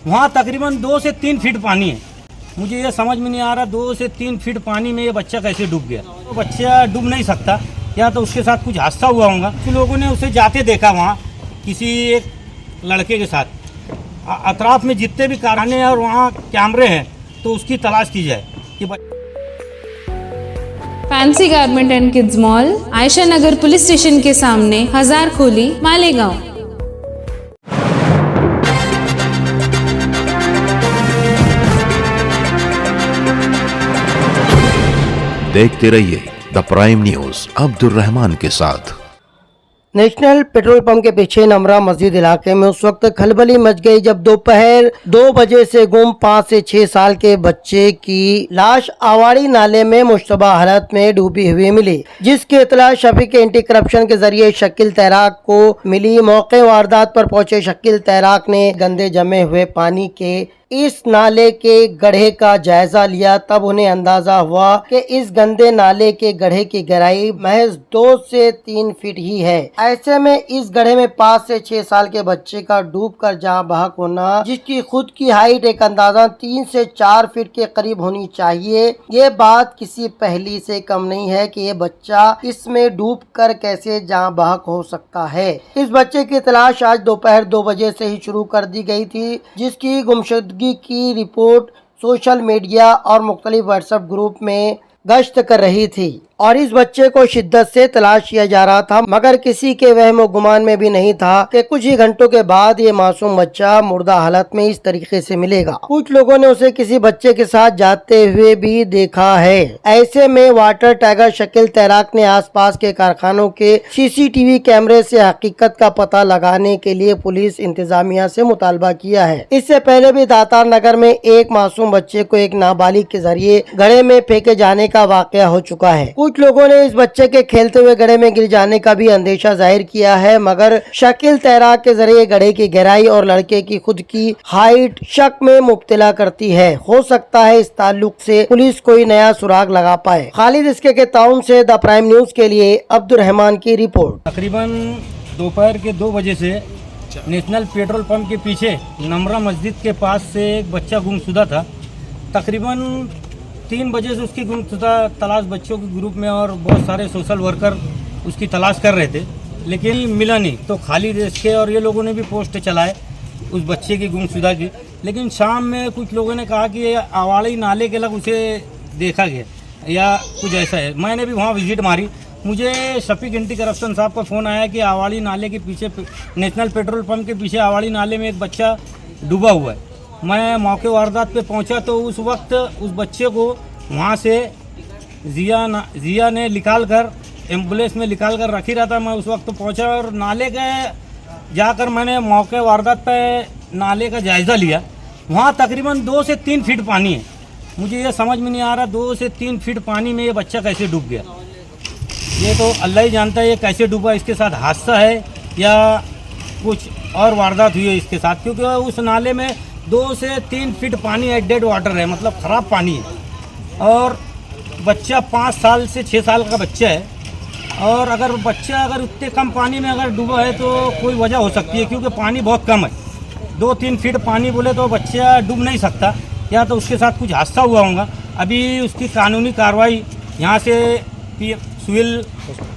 वहाँ तकरीबन 2 से 3 फीट पानी है। मुझे ये समझ में नहीं आ रहा 2 से 3 फीट पानी में ये बच्चा कैसे डूब गया। तो बच्चा डूब नहीं सकता, या तो उसके साथ कुछ हादसा हुआ होगा। कुछ लोगों ने उसे जाते देखा वहाँ किसी एक लड़के के साथ। अतराफ में जितने भी कारखाने हैं और वहाँ कैमरे हैं तो उसकी तलाश की जाए कि fancy garment and kids mall, Ayesha Nagar police station के सामने, हजारखोली, मालेगांव। देखते रहिए the prime news Abdul Rahman के साथ। नेशनल पेट्रोल पंप के पीछे नमरा मस्जिद इलाके में उस वक्त खलबली मच गई जब दोपहर 2 बजे से गुम 5 से 6 साल के बच्चे की लाश आवाड़ी नाले में मुश्तबा हालत में डूबी हुई मिली, जिसकी इतला शफीक एंटी करप्शन के जरिए शकील तैराक को मिली। मौके वारदात पर पहुंचे शकील तैराक ने गंदे जमे हुए पानी के इस नाले के गड्ढे का जायजा लिया। तब उन्हें अंदाजा हुआ कि इस गंदे नाले के गड्ढे की गहराई महज 2 से 3 फीट ही है। ऐसे में इस गड्ढे में 5 से 6 साल के बच्चे का डूबकर जहां बहक होना, जिसकी खुद की हाइट एक अंदाजा 3 से 4 फीट के करीब होनी चाहिए, ये बात किसी पहेली से कम नहीं है कि ये बच्चा इसमें डूबकर कैसे जहां बहक हो सकता है। इस बच्चे की तलाश आज दोपहर 2 बजे से ही शुरू कर दी गई थी, जिसकी गुमशुदगी की रिपोर्ट सोशल मीडिया और मुख्तलिफ व्हाट्सएप ग्रुप में गश्त कर रही थी और इस बच्चे को शिद्दत से तलाश किया जा रहा था, मगर किसी के वहम व गुमान में भी नहीं था कि कुछ ही घंटों के बाद ये मासूम बच्चा मुर्दा हालत में इस तरीके से मिलेगा। कुछ लोगों ने उसे किसी बच्चे के साथ जाते हुए भी देखा है। ऐसे में वाटर टाइगर शकील तैराक ने आसपास के कारखानों के CCTV कैमरे से हकीकत का पता लगाने के लिए पुलिस इंतजामिया से मुतालबा किया है। इससे पहले भी दातार नगर में एक मासूम बच्चे को एक नाबालिग के जरिए गड्ढे में फेंके जाने का वाकया हो चुका है। कुछ लोगों ने इस बच्चे के खेलते हुए गड्ढे में गिर जाने का भी अंदेशा जाहिर किया है, मगर शकील तैराक के जरिए गड्ढे की गहराई और लड़के की खुद की हाइट शक में मुब्तला करती है। हो सकता है इस ताल्लुक से पुलिस कोई नया सुराग लगा पाए। खालिद इसके के ताउन से द प्राइम न्यूज के लिए अब्दुल रहमान की रिपोर्ट। तकरीबन दोपहर के 2 बजे से नेशनल पेट्रोल पंप के पीछे नमरा मस्जिद के पास से एक बच्चा गुमशुदा था। तकरीबन 3 बजे से उसकी गुमशुदा तलाश बच्चों के ग्रुप में और बहुत सारे सोशल वर्कर उसकी तलाश कर रहे थे, लेकिन मिला नहीं। तो खाली देश के और ये लोगों ने भी पोस्ट चलाए उस बच्चे की गुमशुदा की, लेकिन शाम में कुछ लोगों ने कहा कि आवाड़ी नाले के लग उसे देखा गया या कुछ ऐसा है। मैंने भी वहाँ विजिट मारी। मुझे शफीक एंटी करप्शन साहब का फ़ोन आया कि आवाड़ी नाले के पीछे, नेशनल पेट्रोल पंप के पीछे आवाड़ी नाले में एक बच्चा डूबा हुआ है। मैं मौके वारदात पे पहुंचा तो उस वक्त उस बच्चे को वहाँ से जिया ने निकाल कर एम्बुलेंस में निकाल कर रखी रहा था। मैं उस वक्त पहुंचा और नाले के जाकर मैंने मौके वारदात पे नाले का जायज़ा लिया। वहाँ तकरीबन 2 से 3 फीट पानी है। मुझे ये समझ में नहीं आ रहा 2 से 3 फीट पानी में ये बच्चा कैसे डूब गया। ये तो अल्लाह ही जानता है ये कैसे डूबा, इसके साथ हादसा है या कुछ और वारदात हुई है इसके साथ, क्योंकि उस नाले में 2 से 3 फीट पानी है, डेड वाटर है, मतलब ख़राब पानी है। और बच्चा 5 साल से 6 साल का बच्चा है, और अगर बच्चा अगर उतने कम पानी में अगर डूबा है तो कोई वजह हो सकती है, क्योंकि पानी बहुत कम है। 2-3 फीट पानी बोले तो बच्चा डूब नहीं सकता, या तो उसके साथ कुछ हादसा हुआ होगा। अभी उसकी कानूनी कार्रवाई यहाँ से सिविल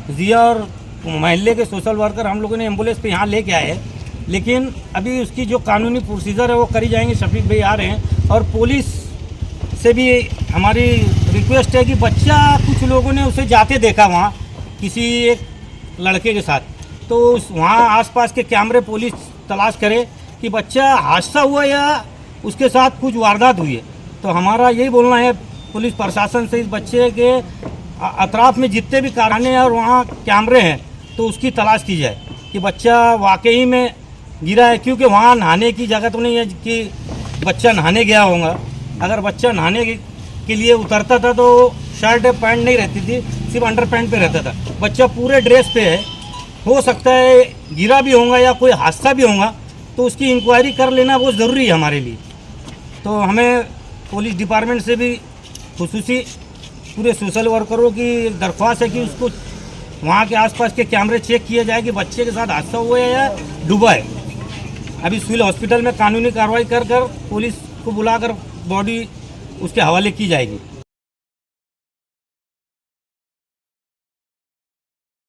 जिया और महल्ले के सोशल वर्कर हम लोगों ने एम्बुलेंस पे यहाँ लेके आए हैं, लेकिन अभी उसकी जो कानूनी प्रोसीजर है वो करी जाएंगे। शफीक भाई आ रहे हैं और पुलिस से भी हमारी रिक्वेस्ट है कि बच्चा, कुछ लोगों ने उसे जाते देखा वहाँ किसी एक लड़के के साथ, तो वहाँ आसपास के कैमरे पुलिस तलाश करे कि बच्चा हादसा हुआ या उसके साथ कुछ वारदात हुई है। तो हमारा यही बोलना है पुलिस प्रशासन से, इस बच्चे के अतराफ में जितने भी कारखाने हैं और वहाँ कैमरे हैं तो उसकी तलाश की जाए कि बच्चा वाकई में गिरा है, क्योंकि वहाँ नहाने की जगह तो नहीं है कि बच्चा नहाने गया होगा। अगर बच्चा नहाने के लिए उतरता था तो शर्ट पैंट नहीं रहती थी, सिर्फ अंडर पैंट पे रहता था। बच्चा पूरे ड्रेस पे है, हो सकता है गिरा भी होगा या कोई हादसा भी होगा, तो उसकी इंक्वायरी कर लेना बहुत ज़रूरी है हमारे लिए। तो हमें पुलिस डिपार्टमेंट से भी खुसूसी पूरे सोशल वर्करों की दरख्वास्त है कि उसको वहाँ के आसपास के कैमरे चेक किए जाए कि बच्चे के साथ हादसा हुआ है या डूबा है। अभी सिविल हॉस्पिटल में कानूनी कार्रवाई कर पुलिस को बुलाकर बॉडी उसके हवाले की जाएगी।